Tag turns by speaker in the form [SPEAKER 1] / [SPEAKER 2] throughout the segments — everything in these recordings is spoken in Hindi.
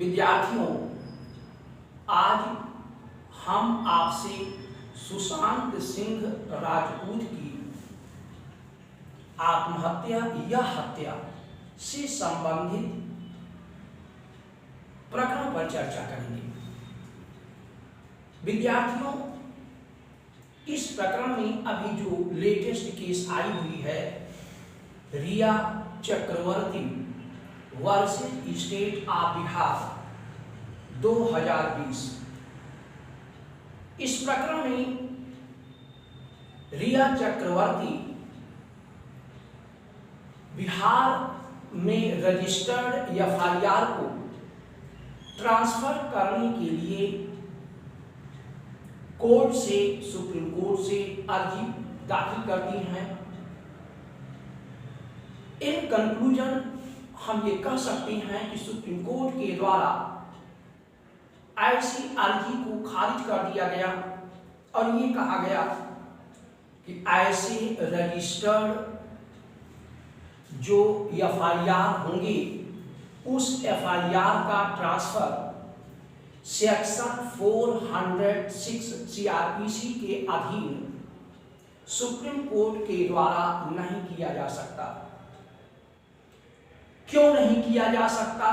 [SPEAKER 1] विद्यार्थियों, आज हम आपसे सुशांत सिंह राजपूत की आत्महत्या या हत्या से संबंधित प्रकरण पर चर्चा करेंगे। विद्यार्थियों, इस प्रकरण में अभी जो लेटेस्ट केस आई हुई है, रिया Chakraborty versus state of Bihar 2020, इस प्रकरण में रिया चक्रवर्ती बिहार में रजिस्टर्ड एफआईआर को ट्रांसफर करने के लिए कोर्ट से, सुप्रीम कोर्ट से अर्जी दाखिल करती हैं। इन कंक्लूजन हम ये कह सकते हैं कि सुप्रीम कोर्ट के द्वारा ऐसी अर्जी को खारिज कर दिया गया और ये कहा गया कि ऐसे रजिस्टर्ड जो एफआईआर होंगे, उस एफआईआर का ट्रांसफर सेक्शन 406 सीआरपीसी के अधीन सुप्रीम कोर्ट के द्वारा नहीं किया जा सकता। क्यों नहीं किया जा सकता?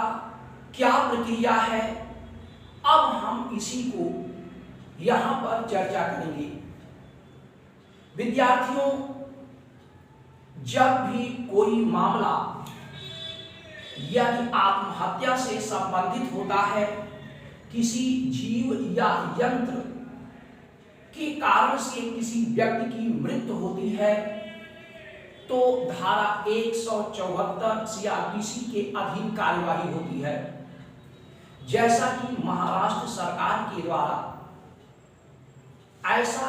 [SPEAKER 1] क्या प्रक्रिया है? अब हम इसी को यहां पर चर्चा करेंगे। विद्यार्थियों, जब भी कोई मामला यदि आत्महत्या से संबंधित होता है, किसी जीव या यंत्र के कारण से किसी व्यक्ति की मृत्यु होती है, तो धारा 174 सीआरपीसी के अधीन कार्यवाही होती है। जैसा कि महाराष्ट्र सरकार के द्वारा ऐसा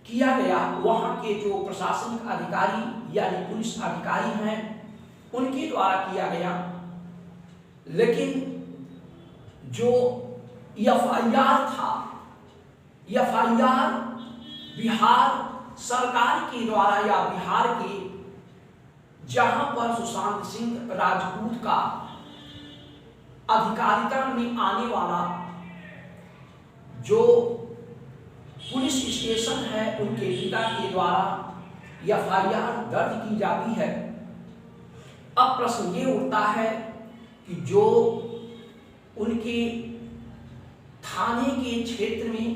[SPEAKER 1] किया गया, वहां के जो प्रशासनिक अधिकारी यानी पुलिस अधिकारी हैं, उनके द्वारा किया गया। लेकिन जो एफआईआर था, एफआईआर बिहार सरकार के द्वारा या बिहार के जहां पर सुशांत सिंह राजपूत का अधिकारिता में आने वाला जो पुलिस स्टेशन है, उनके पिता के द्वारा एफआईआर दर्ज की जाती है। अब प्रश्न ये उठता है कि जो उनके थाने के क्षेत्र में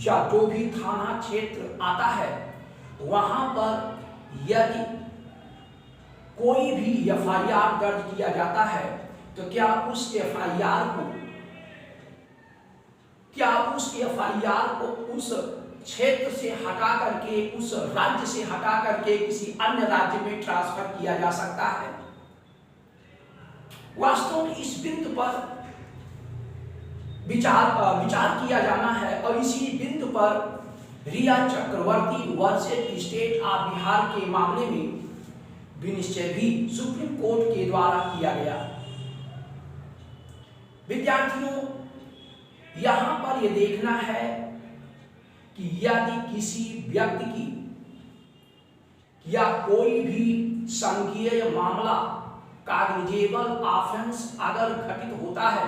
[SPEAKER 1] या जो भी थाना क्षेत्र आता है, वहां पर यदि कोई भी एफआईआर दर्ज किया जाता है, तो क्या उस एफआईआर को उस क्षेत्र से हटा करके, उस राज्य से हटा करके किसी अन्य राज्य में ट्रांसफर किया जा सकता है? वास्तव में इस बिंदु पर विचार किया जाना है और इसी बिंदु पर रिया Chakraborty versus state of Bihar के मामले में विनिश्चय भी सुप्रीम कोर्ट के द्वारा किया गया। विद्यार्थियों, यहां पर यह देखना है कि यदि किसी व्यक्ति की या कोई भी संज्ञेय मामला, कॉग्निजेबल ऑफेंस अगर घटित होता है,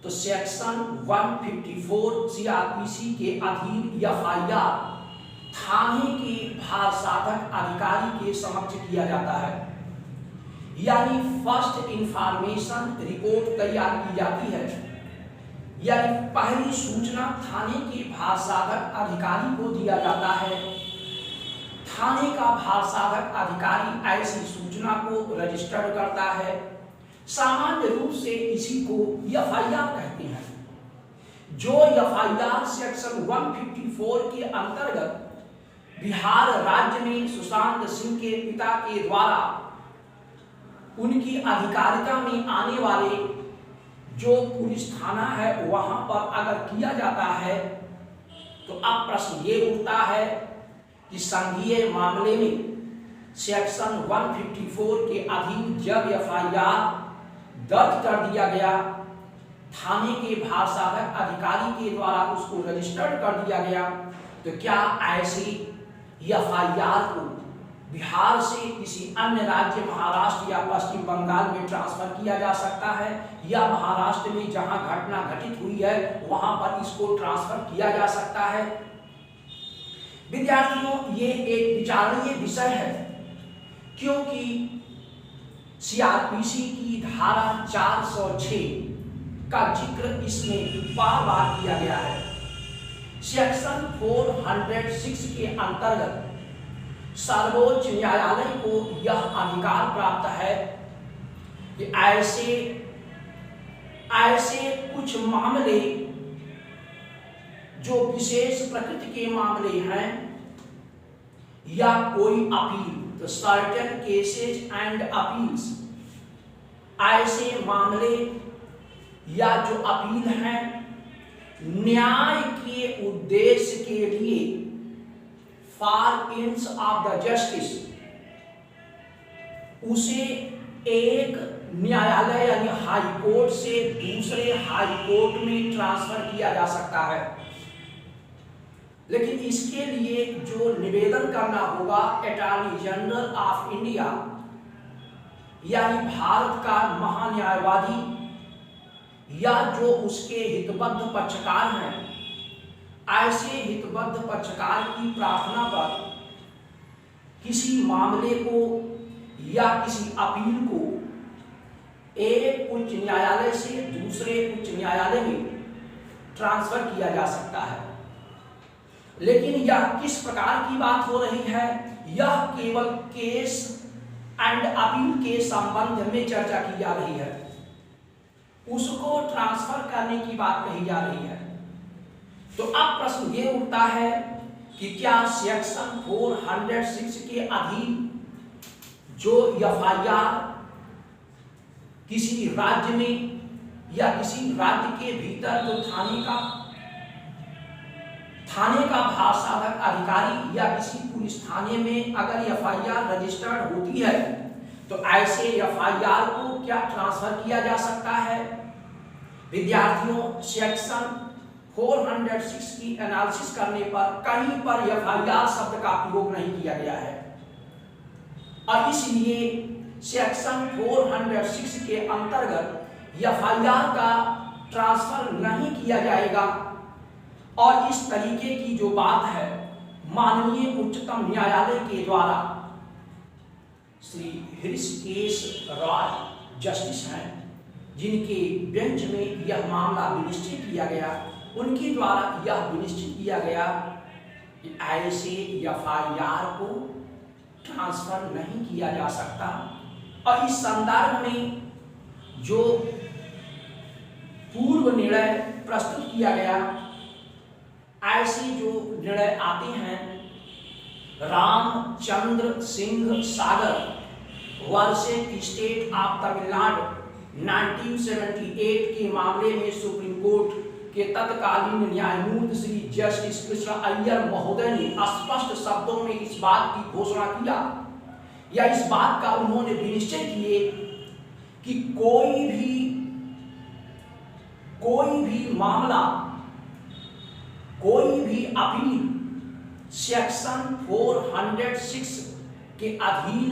[SPEAKER 1] तो सेक्शन 154 सीआरपीसी के अधीन एफआईआर थाने के भार साधक अधिकारी के समक्ष किया जाता है, यानी फर्स्ट इंफॉर्मेशन रिपोर्ट तैयार की जाती है, यानी पहली सूचना थाने के भार साधक अधिकारी को दिया जाता है। थाने का भार साधक अधिकारी ऐसी सूचना को रजिस्टर करता है। सामान्य रूप से इसी को एफआईआर कहते हैं। जो एफआईआर सेक्शन 154 के अंतर्गत बिहार राज्य में सुशांत सिंह के पिता के द्वारा उनकी अधिकारिता में आने वाले जो पुलिस थाना है, वहां पर अगर किया जाता है, तो अब प्रश्न ये उठता है कि संज्ञेय मामले में सेक्शन 154 के अधीन जब एफआईआर दर्ज कर दिया गया, थाने के भार साधक अधिकारी के द्वारा उसको रजिस्टर्ड कर दिया गया, तो क्या ऐसी एफआईआर को बिहार से किसी अन्य राज्य महाराष्ट्र या पश्चिम बंगाल में ट्रांसफर किया जा सकता है, या महाराष्ट्र में जहां घटना घटित हुई है वहां पर इसको ट्रांसफर किया जा सकता है। विद्यार्थियों, ये एक विचारणीय विषय है, क्योंकि सीआरपीसी की धारा 406 का जिक्र इसमें बार बार किया गया है। सेक्शन 406 के अंतर्गत सर्वोच्च न्यायालय को यह अधिकार प्राप्त है कि ऐसे कुछ मामले जो विशेष प्रकृति के मामले हैं या कोई अपील, तो सर्टेन केसेस एंड अपील्स, ऐसे मामले या जो अपील हैं न्याय के उद्देश्य के लिए for ends of the justice, उसे एक न्यायालय यानी हाई कोर्ट से दूसरे हाई कोर्ट में ट्रांसफर किया जा सकता है। लेकिन इसके लिए जो निवेदन करना होगा अटॉर्नी जनरल ऑफ इंडिया यानी भारत का महान्यायवादी या जो उसके हितबद्ध पक्षकार हैं, ऐसे हितबद्ध पक्षकार की प्रार्थना पर किसी मामले को या किसी अपील को एक उच्च न्यायालय से दूसरे उच्च न्यायालय में ट्रांसफर किया जा सकता है। लेकिन यह किस प्रकार की बात हो रही है, यह केवल केस एंड अपील के संबंध में चर्चा की जा रही है, उसको ट्रांसफर करने की बात कही जा रही है। तो अब प्रश्न ये उठता है कि क्या सेक्शन 406 के अधीन जो एफआईआर किसी राज्य में या किसी राज्य के भीतर जो थाने का भाषाधक अधिकारी या किसी पुलिस थाने में अगर एफआईआर रजिस्टर्ड होती है तो ऐसे एफआईआर को क्या ट्रांसफर किया जा सकता है? विद्यार्थियों, सेक्शन 406 की एनालिसिस करने पर कहीं पर एफआईआर शब्द का प्रयोग नहीं किया गया है और इसलिए सेक्शन 406 के अंतर्गत एफआईआर का ट्रांसफर नहीं किया जाएगा। और इस तरीके की जो बात है माननीय उच्चतम न्यायालय के द्वारा श्री हृषिकेश रॉय जस्टिस हैं, जिनके बेंच में यह मामला विनिश्चित किया गया, उनके द्वारा यह विनिश्चित किया गया कि ऐसे एफआईआर को ट्रांसफर नहीं किया जा सकता। और इस संदर्भ में जो पूर्व निर्णय प्रस्तुत किया गया, ऐसे जो निर्णय आते हैं Ramchandra Singh Sagar versus state of Tamil Nadu 1978 के मामले में सुप्रीम कोर्ट के तत्कालीन न्यायमूर्ति श्री जस्टिस कृष्ण अय्यर महोदय ने स्पष्ट शब्दों में इस बात की घोषणा किया या इस बात का उन्होंने विनिश्चय किए कि कोई भी मामला, कोई भी अपील सेक्शन 406 के अधीन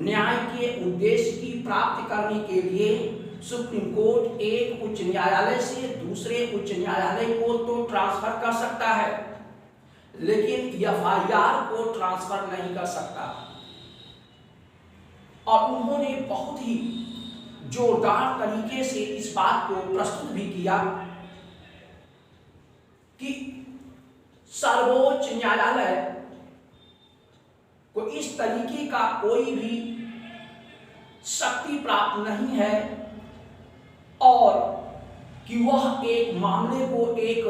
[SPEAKER 1] न्याय के उद्देश्य की प्राप्ति करने के लिए सुप्रीम कोर्ट एक उच्च न्यायालय से दूसरे उच्च न्यायालय को तो ट्रांसफर कर सकता है, लेकिन एफआईआर को ट्रांसफर नहीं कर सकता। और उन्होंने बहुत ही जोरदार तरीके से इस बात को प्रस्तुत भी किया कि सर्वोच्च न्यायालय को इस तरीके का कोई भी शक्ति प्राप्त नहीं है और कि वह एक मामले को, एक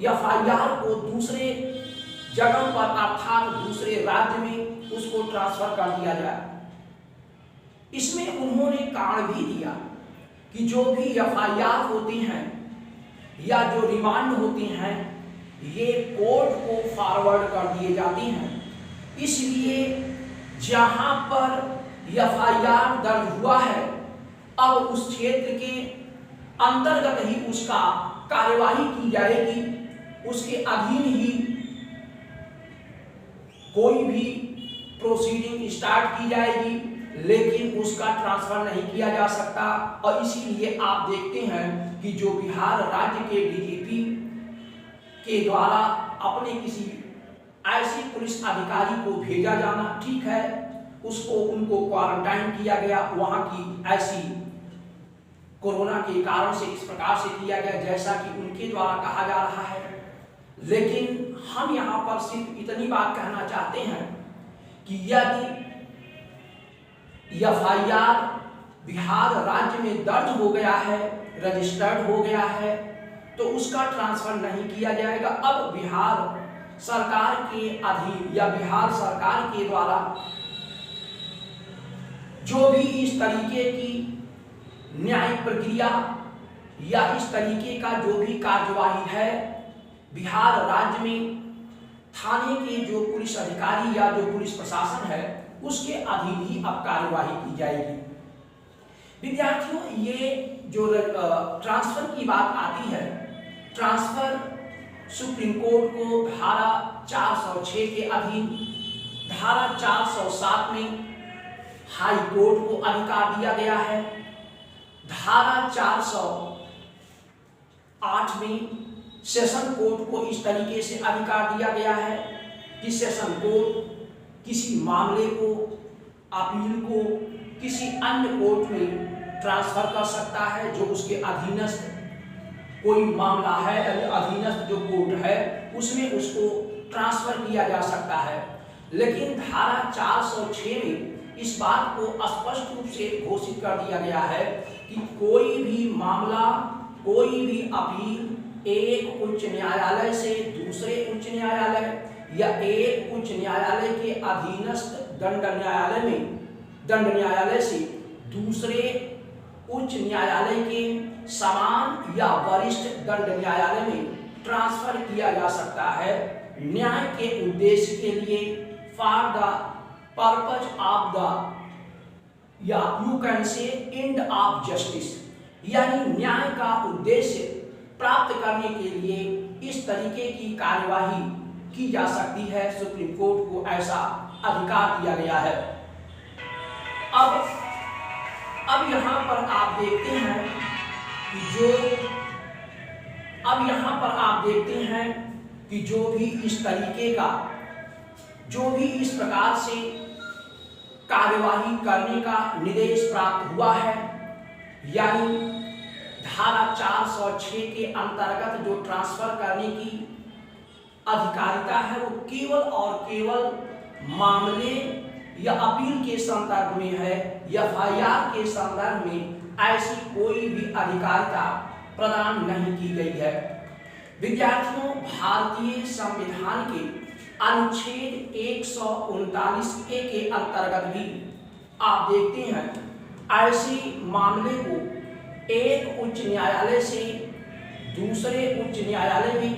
[SPEAKER 1] एफआईआर को दूसरे जगह पर अर्थात दूसरे राज्य में उसको ट्रांसफर कर दिया जाए। इसमें उन्होंने कारण भी दिया कि जो भी एफआईआर होती हैं या जो रिमांड होती हैं ये कोर्ट को फॉरवर्ड कर दिए जाती हैं, इसलिए जहां पर एफआईआर दर्ज हुआ है अब उस क्षेत्र के अंतर्गत ही उसका कार्यवाही की जाएगी, उसके अधीन ही कोई भी प्रोसीडिंग स्टार्ट की जाएगी, लेकिन उसका ट्रांसफर नहीं किया जा सकता। और इसीलिए आप देखते हैं कि जो बिहार राज्य के डीजीपी के द्वारा अपने किसी ऐसी पुलिस अधिकारी को भेजा जाना, ठीक है, उसको उनको क्वारंटाइन किया गया, वहां की ऐसी कोरोना के कारण से इस प्रकार से किया गया जैसा कि उनके द्वारा कहा जा रहा है। लेकिन हम यहाँ पर सिर्फ इतनी बात कहना चाहते हैं कि यदि एफआईआर बिहार राज्य में दर्ज हो गया है, रजिस्टर्ड हो गया है, तो उसका ट्रांसफर नहीं किया जाएगा। अब बिहार सरकार के अधीन या बिहार सरकार के द्वारा जो भी इस तरीके की न्यायिक प्रक्रिया या इस तरीके का जो भी कार्यवाही है बिहार राज्य में, थाने के जो पुलिस अधिकारी या जो पुलिस प्रशासन है उसके अधीन ही अब कार्यवाही की जाएगी। विद्यार्थियों, ये जो ट्रांसफर की बात आती है, ट्रांसफर सुप्रीम कोर्ट को धारा 406 के अधीन, धारा 407 में हाई कोर्ट को अधिकार दिया गया है, धारा 408 में सेशन कोर्ट को इस तरीके से अधिकार दिया गया है कि सेशन कोर्ट किसी मामले को, अपील को किसी अन्य कोर्ट में ट्रांसफर कर सकता है जो उसके अधीनस्थ कोई मामला है, अधीनस्थ जो कोर्ट है उसमें उसको ट्रांसफर किया जा सकता है। लेकिन धारा 406 में इस बात को स्पष्ट रूप से घोषित कर दिया गया है कि कोई भी मामला, कोई भी अपील एक उच्च न्यायालय से दूसरे उच्च न्यायालय या एक उच्च न्यायालय के अधीनस्थ दंड न्यायालय से दूसरे उच्च न्यायालय के समान या वरिष्ठ दंड न्यायालय में ट्रांसफर किया जा सकता है, न्याय के उद्देश्य के लिए, for the purpose of the, या you can say end of justice, यानी न्याय का उद्देश्य प्राप्त करने के लिए इस तरीके की कार्यवाही की जा सकती है। सुप्रीम कोर्ट को ऐसा अधिकार दिया गया है। अब यहाँ पर आप देखते हैं कि जो भी इस तरीके का, जो भी इस प्रकार से कार्यवाही करने का निर्देश प्राप्त हुआ है, यानी धारा 406 के अंतर्गत जो ट्रांसफर करने की अधिकारिता है वो केवल और केवल मामले या अपील के संदर्भ में है, एफआईआर के संदर्भ में ऐसी कोई भी अधिकारिता प्रदान नहीं की गई है। विद्यार्थियों, भारतीय संविधान के अनुच्छेद 139A के अंतर्गत भी आप देखते हैं ऐसे मामले को एक उच्च न्यायालय से दूसरे उच्च न्यायालय में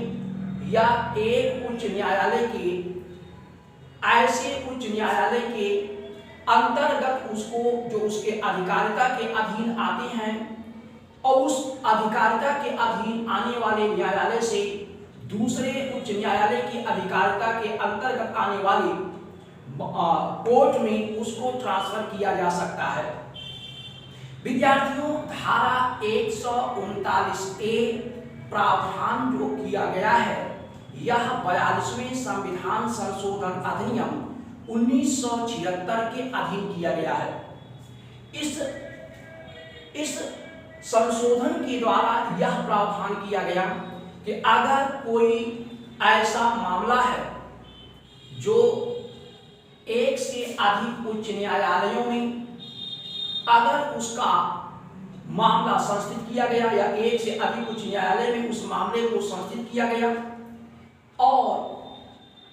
[SPEAKER 1] या एक उच्च न्यायालय के ऐसे उच्च न्यायालय के अंतर्गत उसको जो उसके अधिकारिता के अधीन आते हैं और उस अधिकारिता के अधीन आने वाले न्यायालय से दूसरे उच्च न्यायालय की अधिकारिता के अंतर्गत आने वाले कोर्ट में उसको ट्रांसफर किया जा सकता है। विद्यार्थियों, धारा 139A प्रावधान जो किया गया है यह 42वें संविधान संशोधन अधिनियम 1976 के अधीन किया गया है। इस संशोधन के द्वारा यह प्रावधान किया गया कि अगर कोई ऐसा मामला है जो एक से अधिक उच्च न्यायालयों में अगर उसका मामला संस्थित किया गया या एक से अधिक उच्च न्यायालय में उस मामले को संस्थित किया गया और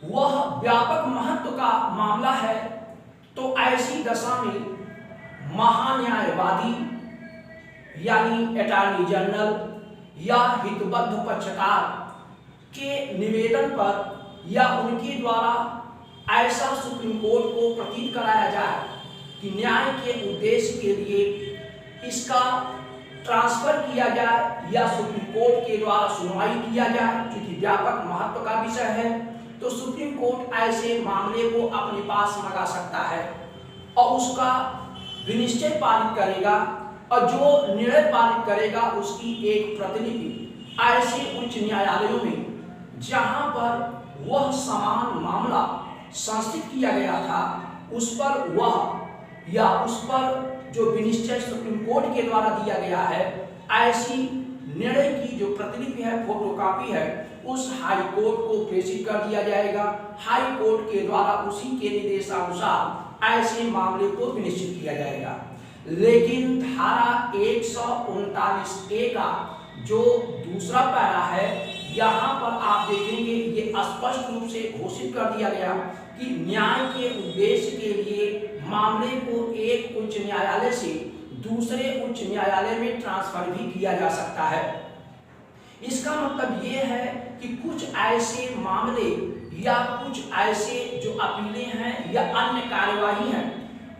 [SPEAKER 1] वह व्यापक महत्व का मामला है, तो ऐसी दशा में महान्यायवादी यानी अटॉर्नी जनरल या हितबद्ध पक्षकार के निवेदन पर या उनके द्वारा ऐसा सुप्रीम कोर्ट को प्रतीत कराया जाए कि न्याय के उद्देश्य के लिए इसका ट्रांसफर किया जाए या सुप्रीम कोर्ट के द्वारा सुनवाई किया जाए, क्योंकि व्यापक महत्व का विषय है, तो सुप्रीम कोर्ट ऐसे मामले को अपने पास मंगा सकता है और उसका विनिश्चय पारित करेगा, और जो निर्णय पारित करेगा उसकी एक प्रतिलिपि ऐसे उच्च न्यायालयों में जहां पर वह समान मामला संस्थित किया गया था उस पर वह या उस पर जो विनिश्चय सुप्रीम कोर्ट के द्वारा दिया गया है, ऐसी निर्णय की जो प्रतिलिपि है, फोटोकॉपी है, उस हाई कोर्ट को प्रेषित कर दिया जाएगा। हाई कोर्ट के द्वारा उसी के निर्देशानुसार ऐसे मामले को विनिश्चित किया जाएगा। लेकिन धारा 139A का जो दूसरा पैरा है, यहाँ पर आप देखेंगे ये स्पष्ट रूप से घोषित कर दिया गया कि न्याय के उद्देश्य के लिए मामले को एक उच्च न्यायालय से दूसरे उच्च न्यायालय में ट्रांसफर भी किया जा सकता है। इसका मतलब ये है कि कुछ ऐसे मामले या कुछ ऐसे जो अपीलें हैं या अन्य कार्यवाही हैं,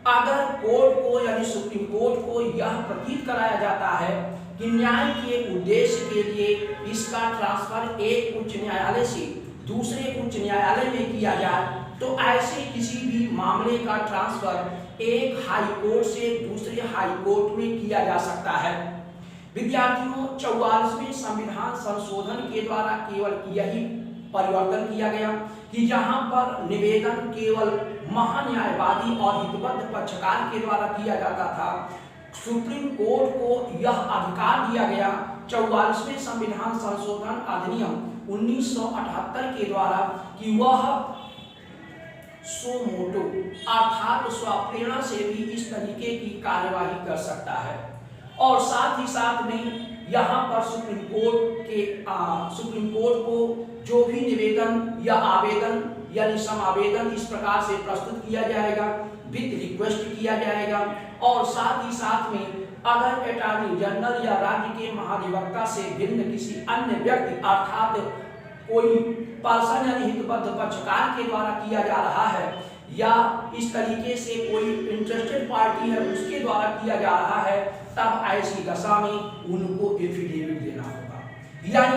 [SPEAKER 1] अगर कोर्ट को यानी सुप्रीम कोर्ट को यह प्रतीत कराया जाता है कि न्याय के उद्देश्य के लिए इसका ट्रांसफर एक उच्च न्यायालय से दूसरे उच्च न्यायालय में किया जाए, तो ऐसे किसी भी मामले का ट्रांसफर एक हाई कोर्ट से दूसरे हाई कोर्ट में किया जा सकता है। विद्यार्थियों, 44वें संविधान संशोधन के द्वारा केवल यही परिवर्तन किया गया कि जहां पर निवेदन केवल महान्यायवादी और हितबद्ध पक्षकार के द्वारा किया जाता था, सुप्रीम कोर्ट को यह अधिकार दिया गया 44वें संविधान संशोधन अधिनियम 1978 के द्वारा कि वह सो मोटो अर्थात स्वप्रेरणा से भी इस तरीके की कार्यवाही कर सकता है। और साथ ही साथ में यहाँ पर सुप्रीम कोर्ट को जो भी निवेदन या आवेदन यानी समावेदन इस प्रकार से प्रस्तुत किया जाएगा, विद रिक्वेस्ट किया जाएगा। और साथ ही साथ में अगर अटॉर्नी जनरल या राज्य के महाधिवक्ता से भिन्न किसी अन्य व्यक्ति अर्थात कोई पर्सन यानी हितबद्ध पक्षकार के द्वारा किया जा रहा है या इस तरीके से कोई इंटरेस्टेड पार्टी है उसके द्वारा किया जा रहा है, तब ऐसी दशा में उनको एफिडेविट देना होगा। यानी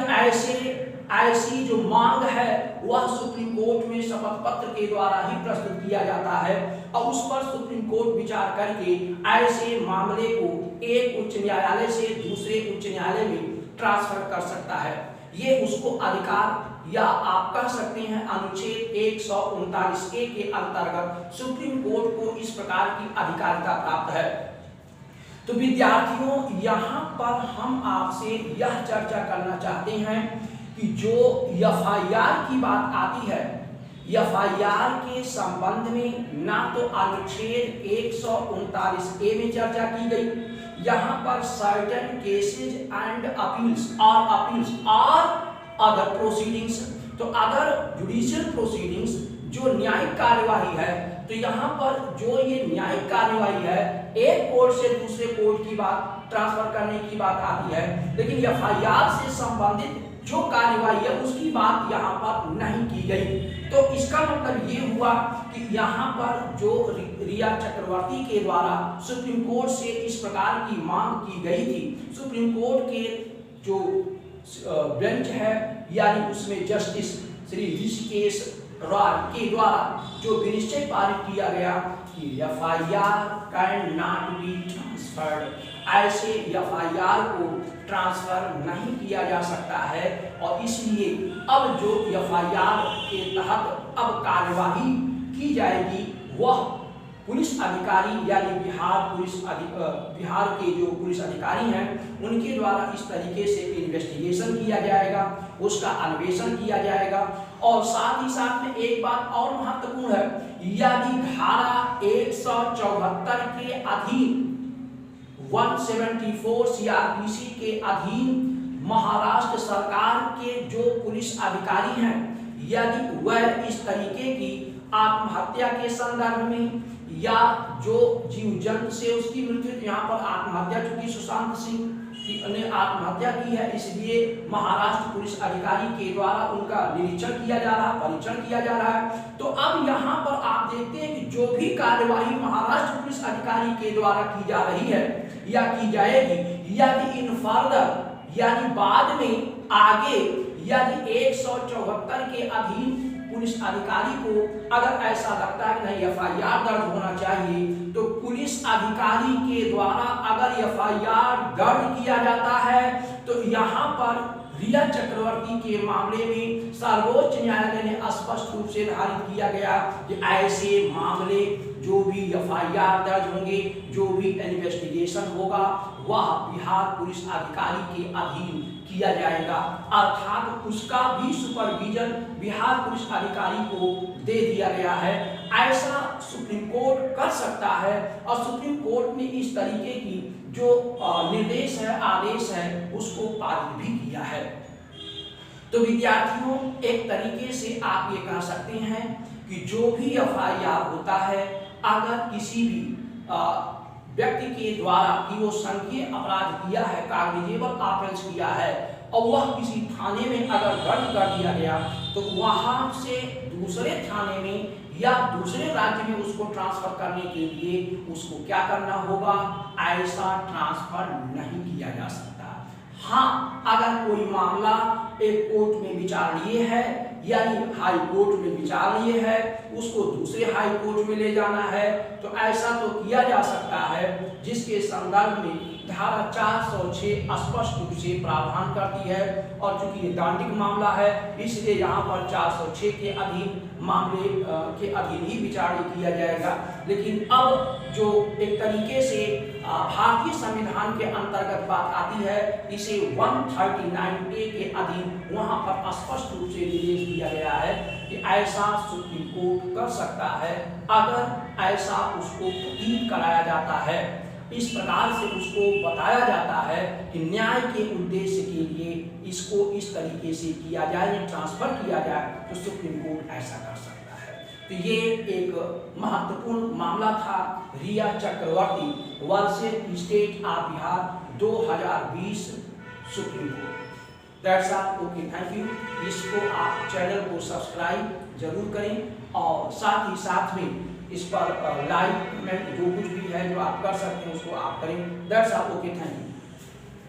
[SPEAKER 1] ऐसी जो मांग है वह सुप्रीम कोर्ट में शपथ पत्र के द्वारा ही प्रस्तुत किया जाता है और उस पर सुप्रीम कोर्ट विचार करके ऐसे मामले को एक उच्च न्यायालय से दूसरे उच्च न्यायालय में ट्रांसफर कर सकता है। ये उसको अधिकार या आप कह सकते हैं अनुच्छेद 139A के अंतर्गत सुप्रीम कोर्ट को इस प्रकार की अधिकारिता प्राप्त है। तो विद्यार्थियों, यहाँ पर हम आपसे यह चर्चा करना चाहते हैं कि जो FIR की बात आती है, FIR के संबंध में ना तो अनुच्छेद 139A में चर्चा की गई, यहाँ पर सर्टेन केसेज एंड अपील्स और अदर प्रोसीडिंग्स। तो अगर जुडिशियल प्रोसीडिंग्स जो न्यायिक कार्यवाही है, तो यहाँ पर जो ये न्यायिक कार्यवाही है एक कोर्ट से दूसरे कोर्ट की बात ट्रांसफर करने की बात आती है, लेकिन FIR से संबंधित जो कार्यवाही है उसकी बात यहाँ पर नहीं की गई। तो इसका मतलब ये हुआ कि यहाँ पर जो रिया चक्रवर्ती के द्वारा सुप्रीम कोर्ट से इस प्रकार की मांग की गई थी, सुप्रीम कोर्ट के जो बेंच है यानी उसमें जस्टिस श्री ऋषिकेश रॉय के द्वारा जो विनिश्चय पारित किया गया कि FIR can not be transferred, ऐसे FIR को ट्रांसफर नहीं किया जा सकता है। और इसलिए अब जो FIR के तहत अब कार्यवाही की जाएगी वह पुलिस अधिकारी यानी बिहार के जो पुलिस अधिकारी हैं उनके द्वारा इस तरीके से इन्वेस्टिगेशन किया जाएगा, उसका अन्वेषण किया जाएगा। और साथ ही साथ में एक बात और महत्वपूर्ण है, यदि धारा 174 के अधीन 174 CRPC के अधीन महाराष्ट्र सरकार के जो पुलिस अधिकारी हैं, यदि वह इस तरीके की आत्महत्या के संदर्भ में या जो जीव जंत से उसकी मृत्यु, यहाँ पर आत्महत्या चूंकि सुशांत सिंह ने आत्महत्या की है इसलिए महाराष्ट्र पुलिस अधिकारी के द्वारा उनका निरीक्षण किया जा रहा है, परीक्षण किया जा रहा है। तो अब यहाँ पर आप देखते हैं कि जो भी कार्यवाही महाराष्ट्र पुलिस अधिकारी के द्वारा की जा रही है या की जाएगी, यदि इन फर्दर यानी बाद में आगे यदि 174 के अधीन पुलिस अधिकारी को अगर ऐसा लगता है कि नहीं एफआईआर दर्ज होना चाहिए, तो पुलिस अधिकारी के द्वारा अगर एफआईआर दर्ज किया जाता है तो यहाँ पर रिया चक्रवर्ती के मामले में सर्वोच्च न्यायालय ने स्पष्ट रूप से निर्धारित किया गया कि ऐसे मामले जो भी एफआईआर दर्ज होंगे, जो भी इन्वेस्टिगेशन होगा, वह बिहार पुलिस अधिकारी के अधीन किया जाएगा, अर्थात उसका भी सुपरविजन बिहार पुलिस अधिकारी को दे दिया गया है। ऐसा सुप्रीम कोर्ट कर सकता है और सुप्रीम कोर्ट ने इस तरीके की जो निर्देश है, आदेश है, उसको पारित भी किया है। तो विद्यार्थियों, एक तरीके से आप ये कह सकते हैं कि जो भी एफआईआर होता है, अगर किसी भी व्यक्ति के द्वारा कि वो संज्ञेय अपराध किया है, कॉग्निजेबल ऑफेंस किया है, और वह किसी थाने में अगर दर्ज कर दिया गया, तो वहां से दूसरे थाने में या दूसरे राज्य में उसको ट्रांसफर करने के लिए उसको क्या करना होगा, ऐसा ट्रांसफर नहीं किया जा सकता। हाँ, अगर कोई मामला एक कोर्ट में विचारणीय है, यानी हाई कोर्ट में विचारणीय है, उसको दूसरे हाई कोर्ट में ले जाना है, तो ऐसा तो किया जा सकता है, जिसके संदर्भ में धारा 406 स्पष्ट रूप से प्रावधान करती है। और चूंकि ये दांडिक मामला है, इसलिए यहाँ पर 406 के अधीन मामले के अधीन ही विचार किया जाएगा। लेकिन अब जो एक तरीके से भारतीय संविधान के अंतर्गत बात आती है, इसे 139A के अधीन वहाँ पर स्पष्ट रूप से निर्देश दिया गया है कि ऐसा सुप्रीम कोर्ट कर सकता है अगर ऐसा उसको प्रतीत कराया जाता है, इस प्रकार से उसको बताया जाता है कि न्याय के उद्देश्य के लिए इसको इस तरीके से किया जाए या ट्रांसफर किया जाए, तो सुप्रीम कोर्ट ऐसा कर सकता है। तो ये एक महत्वपूर्ण मामला था Rhea Chakraborty versus state of Bihar 2020 supreme court. That's all. Okay, thank you. इसको आप चैनल को सब्सक्राइब जरूर करें और साथ ही साथ में इस पर लाइक कमेंट जो कुछ भी है जो आप कर सकते हैं उसको आप करें। That's all. Okay, thank you.